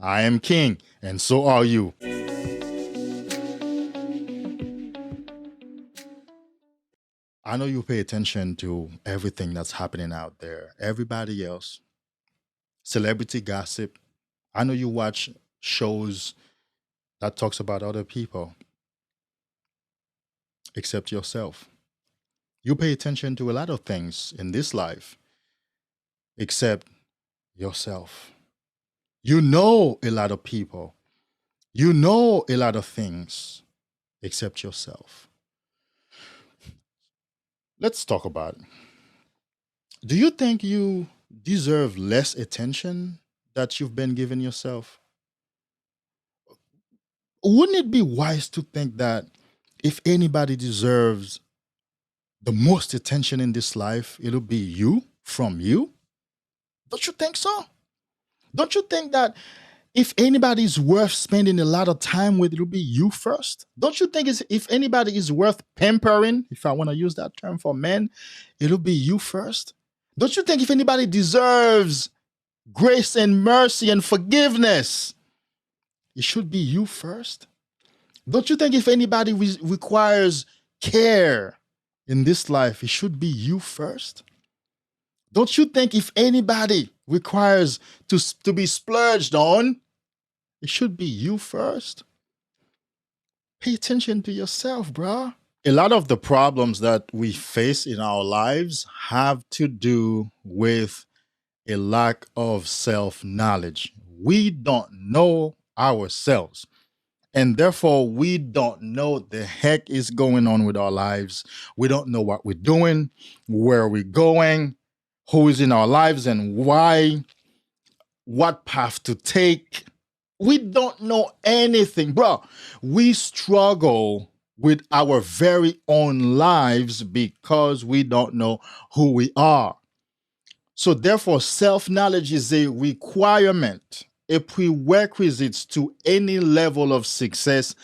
I am king, and so are you. I know you pay attention to everything that's happening out there. Everybody else, celebrity gossip. I know you watch shows that talks about other people except yourself. You pay attention to a lot of things in this life except yourself. You know a lot of people. You know a lot of things except yourself. Let's talk about it. Do you think you deserve less attention that you've been giving yourself? Wouldn't it be wise to think that if anybody deserves the most attention in this life, it'll be you from you? Don't you think so? Don't you think that if anybody's worth spending a lot of time with, it'll be you first? Don't you think if anybody is worth pampering, if I want to use that term for men, it'll be you first? Don't you think if anybody deserves grace and mercy and forgiveness, it should be you first? Don't you think if anybody requires care in this life, it should be you first? Don't you think if anybody requires to be splurged on, it should be you first? Pay attention to yourself, bruh. A lot of the problems that we face in our lives have to do with a lack of self knowledge. We don't know ourselves. And therefore, we don't know the heck is going on with our lives. We don't know what we're doing, where we're going, who is in our lives and why, what path to take. We don't know anything, bro. We struggle with our very own lives because we don't know who we are. So therefore, self-knowledge is a requirement, a prerequisite to any level of success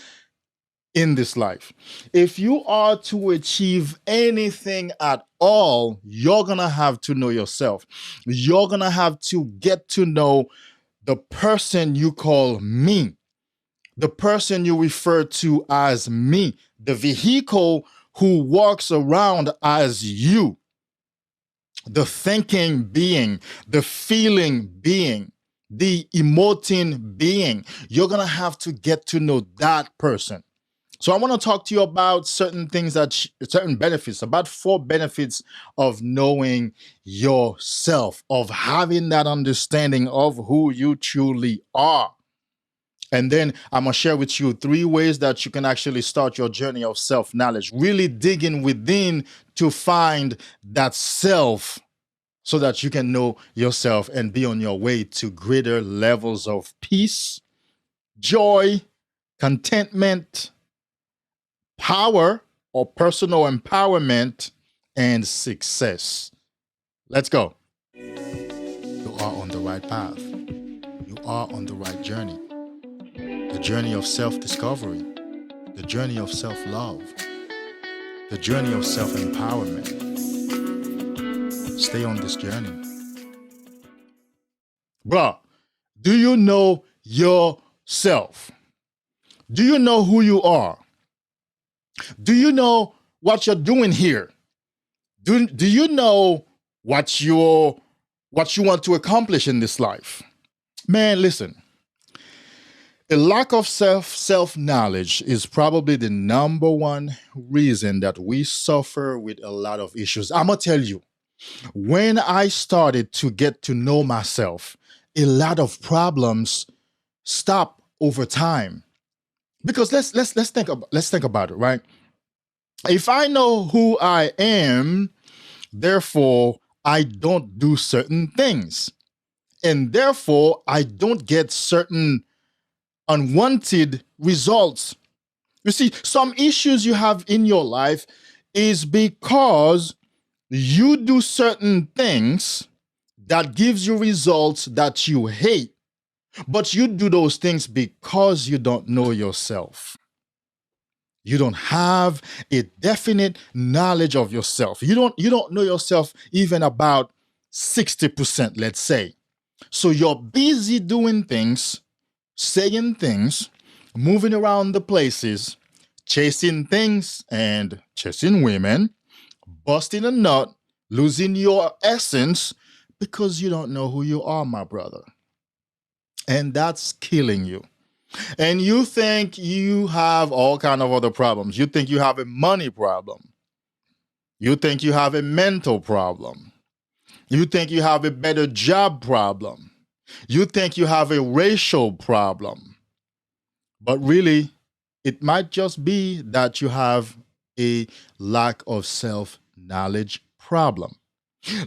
in this life. If you are to achieve anything at all, you're going to have to know yourself. You're going to have to get to know the person you call me, the person you refer to as me, the vehicle who walks around as you, the thinking being, the feeling being, the emoting being. You're going to have to get to know that person. So I want to talk to you about certain things certain benefits, about 4 benefits of knowing yourself, of having that understanding of who you truly are. And then I'm going to share with you 3 ways that you can actually start your journey of self-knowledge, really digging within to find that self so that you can know yourself and be on your way to greater levels of peace, joy, contentment, power or personal empowerment, and success. Let's go. You are on the right path. You are on the right journey. The journey of self-discovery, the journey of self-love, the journey of self-empowerment. Stay on this journey. Bruh, do you know yourself? Do you know who you are? Do you know what you're doing here? Do you know what you want to accomplish in this life? Man, listen. A lack of self-knowledge is probably the number one reason that we suffer with a lot of issues. I'm gonna tell you, when I started to get to know myself, a lot of problems stop over time. Because let's think about it, right? If I know who I am, therefore I don't do certain things. And therefore I don't get certain unwanted results. You see, some issues you have in your life is because you do certain things that gives you results that you hate, but you do those things because you don't know yourself. You don't have a definite knowledge of yourself. You don't know yourself even about 60%, let's say. So you're busy doing things saying things, moving around the places, chasing things and chasing women, busting a nut, losing your essence because you don't know who you are, my brother. And that's killing you. And you think you have all kind of other problems. You think you have a money problem. You think you have a mental problem. You think you have a better job problem. You think you have a racial problem. But really, it might just be that you have a lack of self knowledge problem.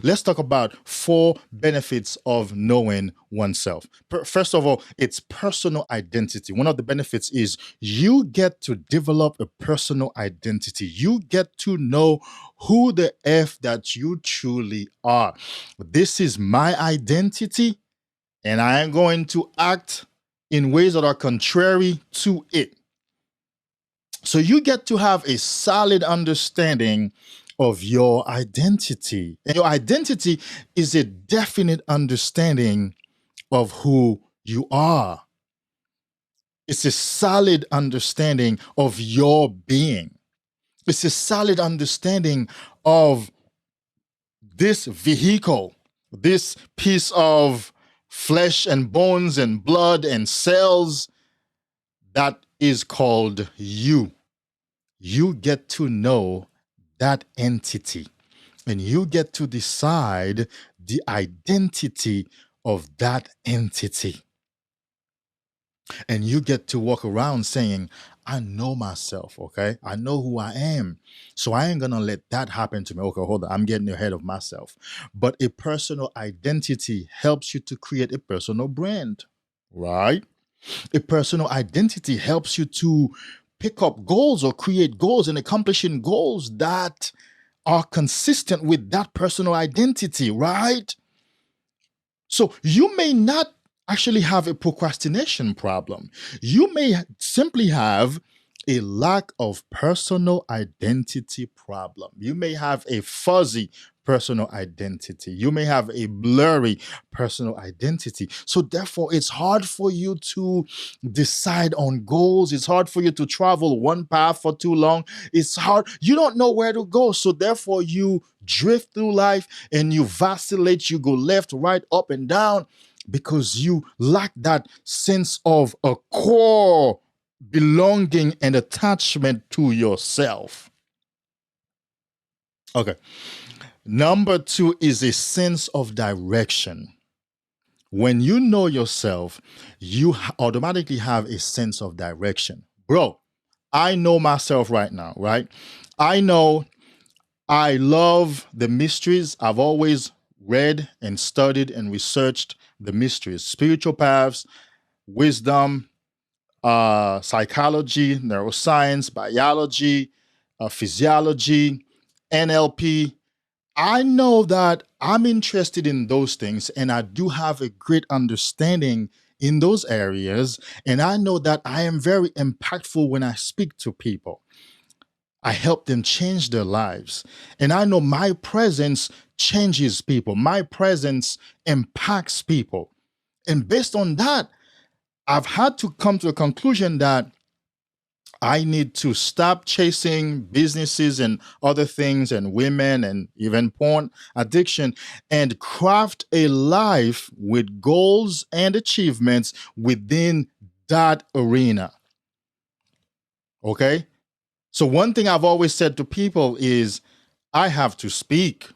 Let's talk about 4 benefits of knowing oneself. First of all, it's personal identity. One of the benefits is you get to develop a personal identity. You get to know who the F that you truly are. This is my identity, and I am going to act in ways that are contrary to it. So you get to have a solid understanding of your identity. And your identity is a definite understanding of who you are. It's a solid understanding of your being. It's a solid understanding of this vehicle, this piece of flesh and bones and blood and cells that is called you. You get to know that entity and you get to decide the identity of that entity. And you get to walk around saying, I know myself, okay? I know who I am. So I ain't gonna let that happen to me. Okay, hold on, I'm getting ahead of myself. But a personal identity helps you to create a personal brand, right? A personal identity helps you to pick up goals or create goals and accomplishing goals that are consistent with that personal identity, right? So you may not actually have a procrastination problem. You may simply have a lack of personal identity problem. You may have a fuzzy personal identity. You may have a blurry personal identity. So therefore, it's hard for you to decide on goals. It's hard for you to travel one path for too long. It's hard. You don't know where to go. So therefore, you drift through life and you vacillate. You go left, right, up, and down because you lack that sense of a core belonging and attachment to yourself. Okay. Number 2 is a sense of direction. When you know yourself, you automatically have a sense of direction. Bro, I know myself right now, right? I know I love the mysteries. I've always read and studied and researched the mysteries, spiritual paths, wisdom, psychology, neuroscience, biology, physiology, NLP. I know that I'm interested in those things and I do have a great understanding in those areas. And I know that I am very impactful when I speak to people. I help them change their lives. And I know my presence changes people, my presence impacts people. And based on that, I've had to come to a conclusion that I need to stop chasing businesses and other things and women and even porn addiction and craft a life with goals and achievements within that arena. Okay? So, one thing I've always said to people is I have to speak.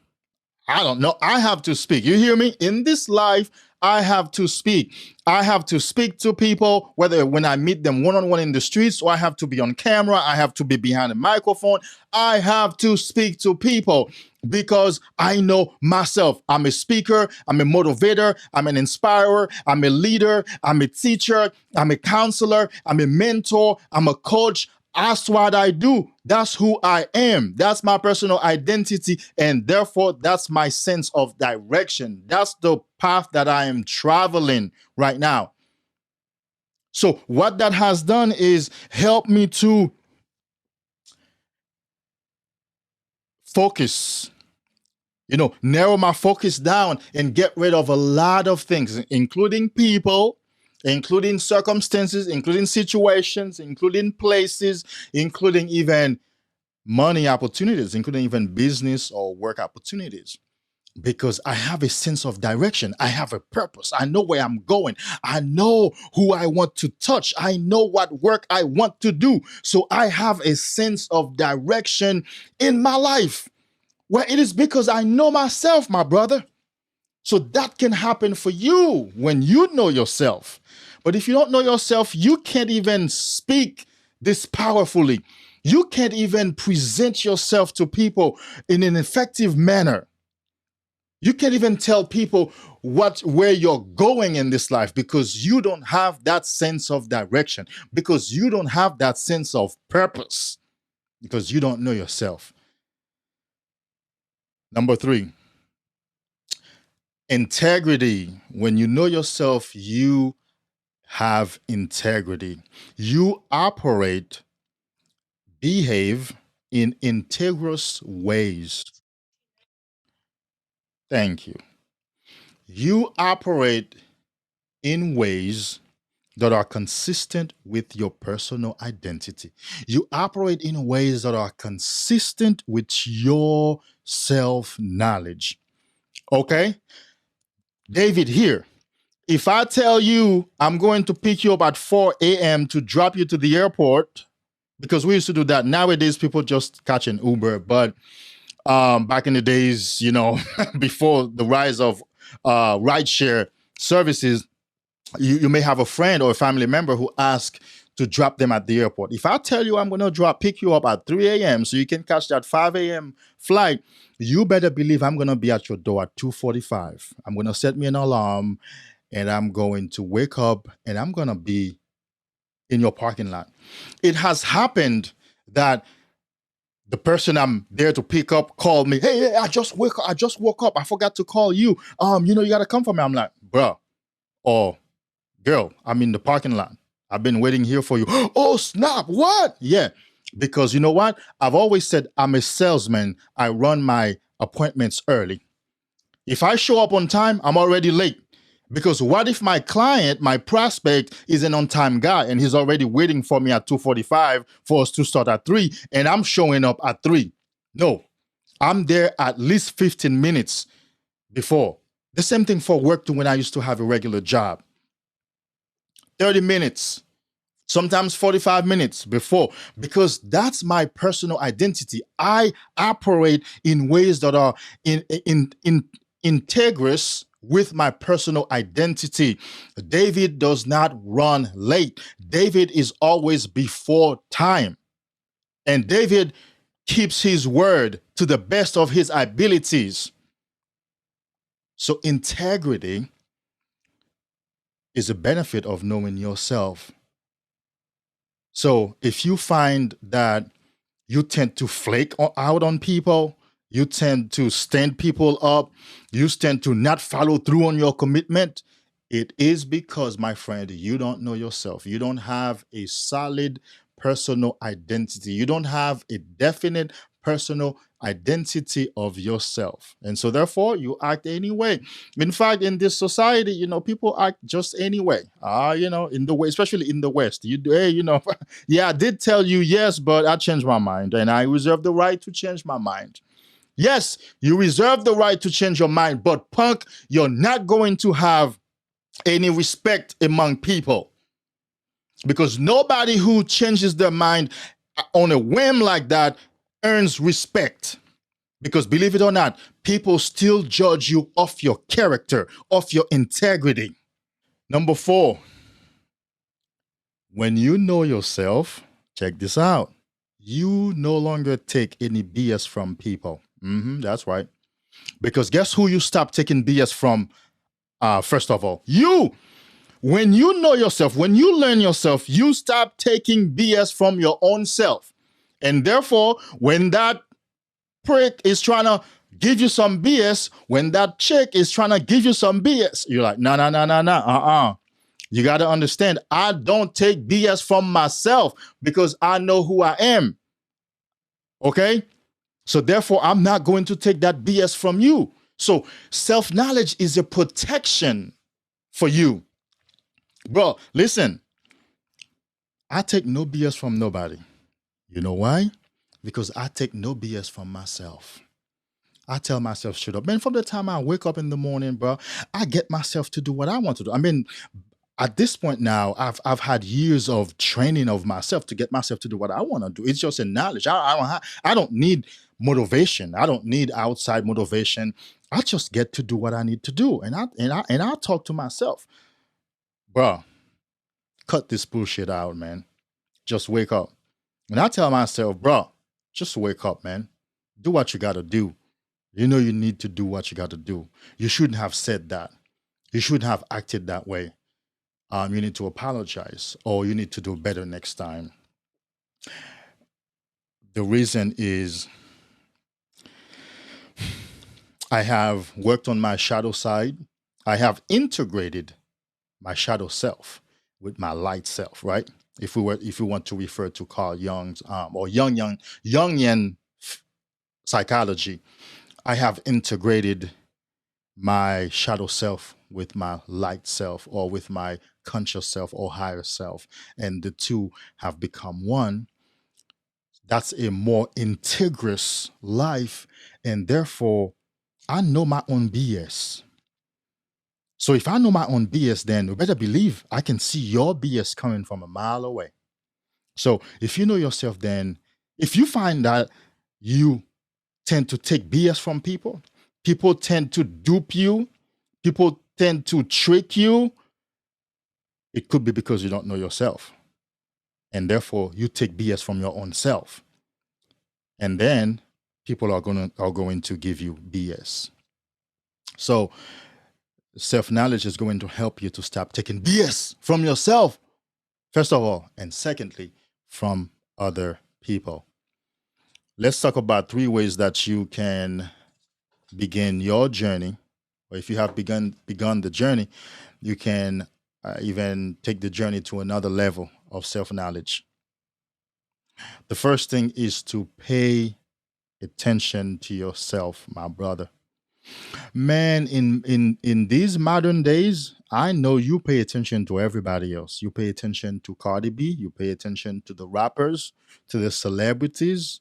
I don't know. I have to speak. You hear me? In this life, I have to speak. I have to speak to people, whether when I meet them one on one in the streets, or I have to be on camera, I have to be behind a microphone. I have to speak to people because I know myself. I'm a speaker, I'm a motivator, I'm an inspirer, I'm a leader, I'm a teacher, I'm a counselor, I'm a mentor, I'm a coach. That's what I do. That's who I am. That's my personal identity. And therefore, that's my sense of direction. That's the path that I am traveling right now. So, what that has done is help me to focus, narrow my focus down and get rid of a lot of things, including people, including circumstances, including situations, including places, including even money opportunities, including even business or work opportunities. Because I have a sense of direction. I have a purpose. I know where I'm going. I know who I want to touch. I know what work I want to do. So I have a sense of direction in my life. Well, it is because I know myself, my brother. So that can happen for you when you know yourself. But if you don't know yourself, you can't even speak this powerfully. You can't even present yourself to people in an effective manner. You can't even tell people where you're going in this life because you don't have that sense of direction, because you don't have that sense of purpose, because you don't know yourself. Number 3, integrity. When you know yourself, you have integrity. You operate, behave in integrous ways. Thank you. You operate in ways that are consistent with your personal identity. You operate in ways that are consistent with your self knowledge. Okay? David, here, if I tell you I'm going to pick you up at 4 a.m. to drop you to the airport, because we used to do that. Nowadays, people just catch an Uber. But back in the days, before the rise of rideshare services, you may have a friend or a family member who asks to drop them at the airport. If I tell you I'm going to pick you up at 3 a.m. so you can catch that 5 a.m. flight, you better believe I'm going to be at your door at 2:45. I'm going to set me an alarm and I'm going to wake up and I'm going to be in your parking lot. It has happened that the person I'm there to pick up called me. Hey, I just woke up. I forgot to call you. You got to come for me. I'm like, bro, or girl, I'm in the parking lot. I've been waiting here for you. Oh, snap. What? Yeah. Because you know what? I've always said I'm a salesman. I run my appointments early. If I show up on time, I'm already late. Because what if my client, my prospect, is an on-time guy and he's already waiting for me at 2:45 for us to start at 3 and I'm showing up at 3? No, I'm there at least 15 minutes before. The same thing for work too when I used to have a regular job. 30 minutes, sometimes 45 minutes before, because that's my personal identity. I operate in ways that are in integrous with my personal identity. David does not run late. David is always before time. And David keeps his word to the best of his abilities. So integrity is a benefit of knowing yourself. So if you find that you tend to flake out on people, you tend to stand people up, you tend to not follow through on your commitment, it is because, my friend, you don't know yourself. You don't have a solid personal identity. You don't have a definite personal identity of yourself. And so therefore you act anyway. In fact, in this society, people act just anyway. In the way, especially in the West, you do, hey, yeah, I did tell you yes, but I changed my mind and I reserve the right to change my mind. Yes, you reserve the right to change your mind, but punk, you're not going to have any respect among people, because nobody who changes their mind on a whim like that earns respect. Because believe it or not, people still judge you off your character, off your integrity. Number 4, when you know yourself, check this out. You no longer take any BS from people. That's right. Because guess who you stop taking BS from? First of all, you. When you know yourself, when you learn yourself, you stop taking BS from your own self. And therefore, when that prick is trying to give you some BS, when that chick is trying to give you some BS, you're like, no. You got to understand, I don't take BS from myself because I know who I am. Okay? So therefore, I'm not going to take that BS from you. So self-knowledge is a protection for you. Bro, listen, I take no BS from nobody. You know why? Because I take no BS from myself. I tell myself straight up, man, from the time I wake up in the morning, bro, I get myself to do what I want to do. I mean, at this point now, I've had years of training of myself to get myself to do what I want to do. It's just a knowledge. I don't need motivation. I don't need outside motivation. I just get to do what I need to do. And I talk to myself, bro, cut this bullshit out, man. Just wake up. And I tell myself, bro, just wake up, man. Do what you gotta do. You know you need to do what you gotta do. You shouldn't have said that. You shouldn't have acted that way. You need to apologize or you need to do better next time. The reason is I have worked on my shadow side. I have integrated my shadow self with my light self, right? If we want to refer to Carl Jung's or Jungian psychology, I have integrated my shadow self with my light self or with my conscious self or higher self, and the two have become one. That's a more integrous life, and therefore I know my own BS. So if I know my own BS, then you better believe I can see your BS coming from a mile away. So if you know yourself, then if you find that you tend to take BS from people, people tend to dupe you, people tend to trick you, it could be because you don't know yourself. And therefore you take BS from your own self. And then people are going to give you BS. So self-knowledge is going to help you to stop taking BS from yourself, first of all, and secondly, from other people. Let's talk about 3 ways that you can begin your journey, or if you have begun the journey, you can even take the journey to another level of self-knowledge. The first thing is to pay attention to yourself, my brother. Man, in these modern days, I know you pay attention to everybody else. You pay attention to Cardi B, you pay attention to the rappers, to the celebrities,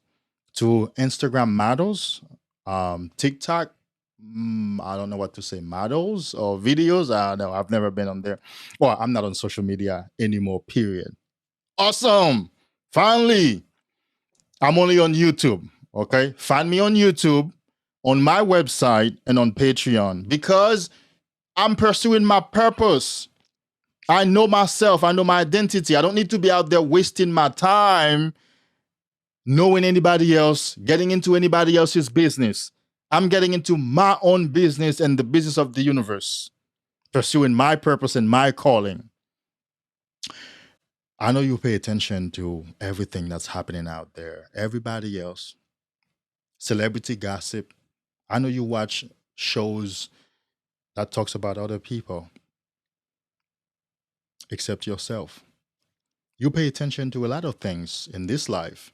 to Instagram models, TikTok. I don't know what to say, models or videos. No, I've never been on there. Well, I'm not on social media anymore. Period. Awesome. Finally, I'm only on YouTube. Okay, find me on YouTube, on my website, and on Patreon because I'm pursuing my purpose. I know myself. I know my identity. I don't need to be out there wasting my time knowing anybody else, getting into anybody else's business. I'm getting into my own business and the business of the universe, pursuing my purpose and my calling. I know you pay attention to everything that's happening out there, everybody else, celebrity gossip. I know you watch shows that talks about other people except yourself. You pay attention to a lot of things in this life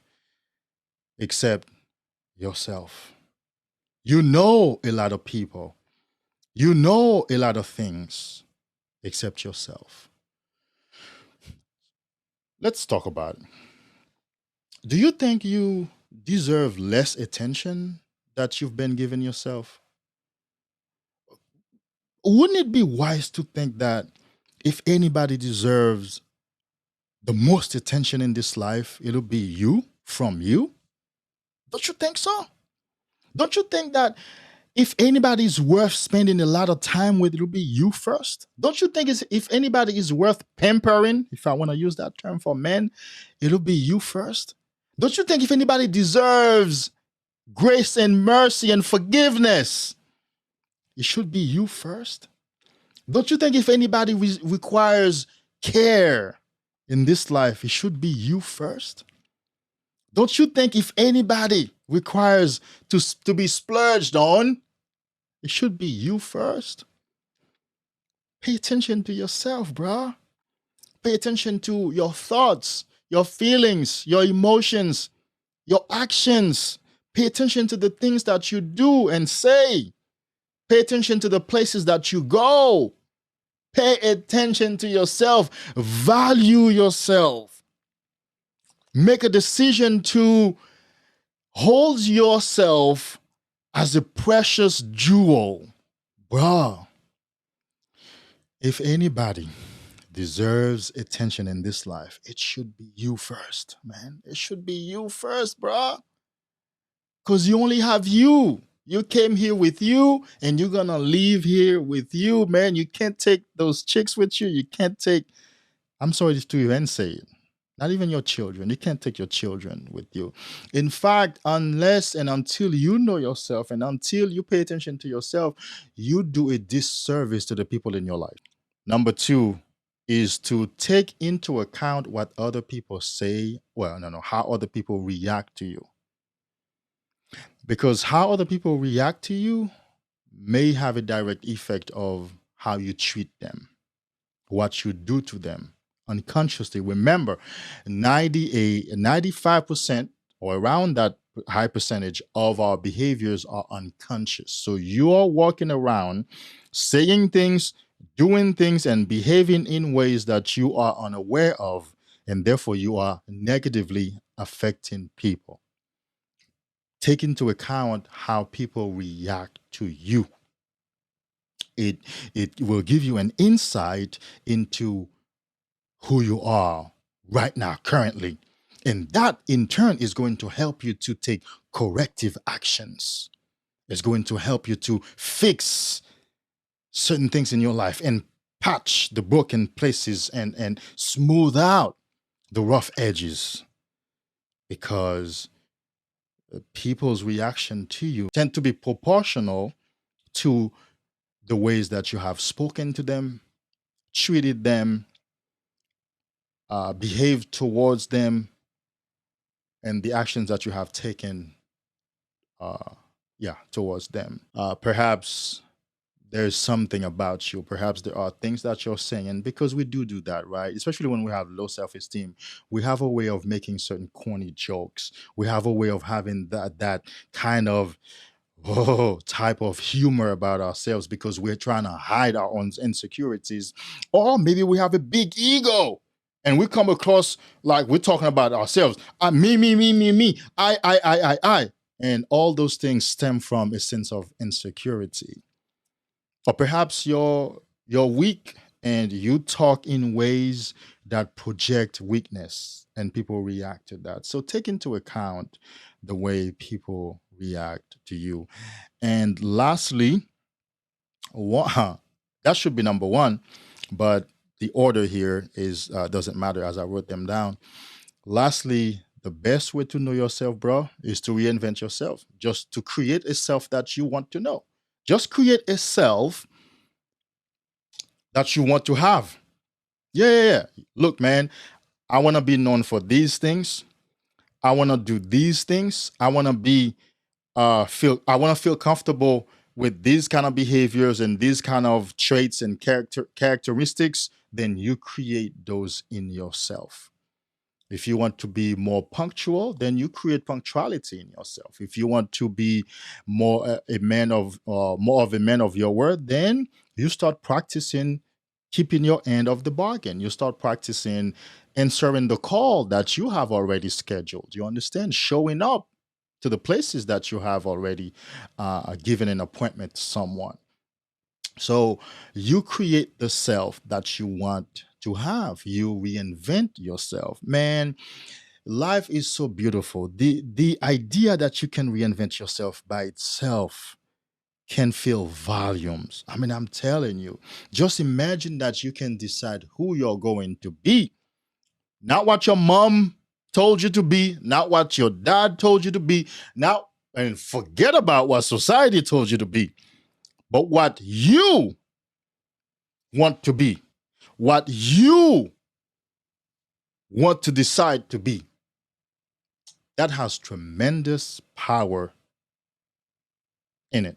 except yourself. You know a lot of people. You know a lot of things except yourself. Let's talk about it. Do you think you deserve less attention that you've been giving yourself? Wouldn't it be wise to think that if anybody deserves the most attention in this life, it'll be you from you? Don't you think so? Don't you think that if anybody's worth spending a lot of time with, it'll be you first? Don't you think if anybody is worth pampering, if I want to use that term for men, it'll be you first? Don't you think if anybody deserves grace and mercy and forgiveness, it should be you first? Don't you think if anybody requires care in this life, it should be you first? Don't you think if anybody requires to be splurged on, it should be you first? Pay attention to yourself, bruh. Pay attention to your thoughts, your feelings, your emotions, your actions. Pay attention to the things that you do and say. Pay attention to the places that you go. Pay attention to yourself. Value yourself. Make a decision to hold yourself as a precious jewel. Bruh, if anybody deserves attention in this life, it should be you first, man. It should be you first, bruh. Because you only have you. You came here with you and you're going to leave here with you, man. You can't take those chicks with you. You can't take, I'm sorry to even say it, not even your children. You can't take your children with you. In fact, unless and until you know yourself and until you pay attention to yourself, you do a disservice to the people in your life. Number two is to take into account what other people say. Well, no, how other people react to you. Because how other people react to you may have a direct effect of how you treat them, what you do to them unconsciously. Remember, 95% or around that high percentage of our behaviors are unconscious. So you are walking around saying things, doing things, and behaving in ways that you are unaware of, and therefore you are negatively affecting people. Take into account how people react to you. It will give you an insight into who you are right now, currently. And that in turn is going to help you to take corrective actions. It's going to help you to fix certain things in your life and patch the broken places and smooth out the rough edges, because people's reaction to you tend to be proportional to the ways that you have spoken to them, treated them, behaved towards them, and the actions that you have taken, uh, towards them. Perhaps there's something about you. Perhaps there are things that you're saying, and because we do that, right? Especially when we have low self-esteem, we have a way of making certain corny jokes. We have a way of having that kind of type of humor about ourselves because we're trying to hide our own insecurities. Or maybe we have a big ego and we come across like we're talking about ourselves. Me, I. And all those things stem from a sense of insecurity. Or perhaps you're weak and you talk in ways that project weakness and people react to that. So take into account the way people react to you. And lastly, that should be number one, but the order here is doesn't matter as I wrote them down. Lastly, the best way to know yourself, bro, is to reinvent yourself. Just to create a self that you want to know. Just create a self that you want to have. Yeah. Look, man, I want to be known for these things. I want to do these things. I want to be I want to feel comfortable with these kind of behaviors and these kind of traits and characteristics. Then you create those in yourself. If you want to be more punctual, then you create punctuality in yourself. If you want to be more of a man of your word, then you start practicing keeping your end of the bargain. You start practicing answering the call that you have already scheduled. You understand? Showing up to the places that you have already given an appointment to someone. So you create the self that you want to have. You reinvent yourself. Man, life is so beautiful. The idea that you can reinvent yourself by itself can fill volumes. I mean, I'm telling you, just imagine that you can decide who you're going to be. Not what your mom told you to be, not what your dad told you to be, now and forget about what society told you to be, but what you want to be, what you want to decide to be. That has tremendous power in it.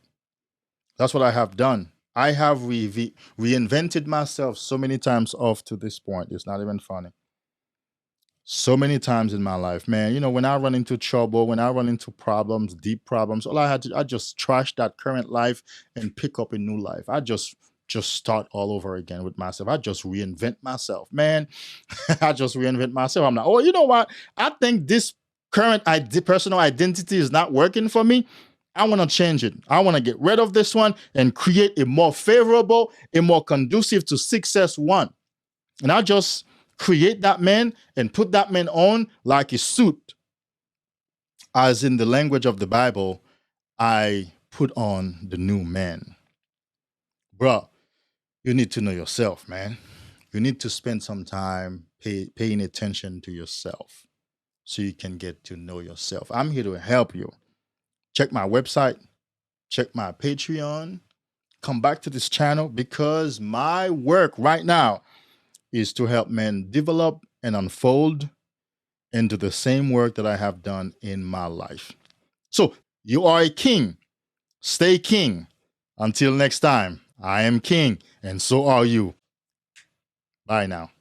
That's what I have done. I have reinvented myself so many times off to this point. It's not even funny. So many times in my life, man. You know, when I run into trouble, when I run into problems, deep problems, I just trash that current life and pick up a new life. I just just start all over again with myself. I just reinvent myself, man. I just reinvent myself. I'm like, oh, you know what? I think this current personal identity is not working for me. I want to change it. I want to get rid of this one and create a more favorable, a more conducive to success one. And I just create that man and put that man on like a suit. As in the language of the Bible, I put on the new man. Bro, you need to know yourself, man. You need to spend some time paying attention to yourself so you can get to know yourself. I'm here to help you. Check my website, check my Patreon, come back to this channel because my work right now is to help men develop and unfold into the same work that I have done in my life. So you are a king. Stay king. Until next time, I am king, and so are you. Bye now.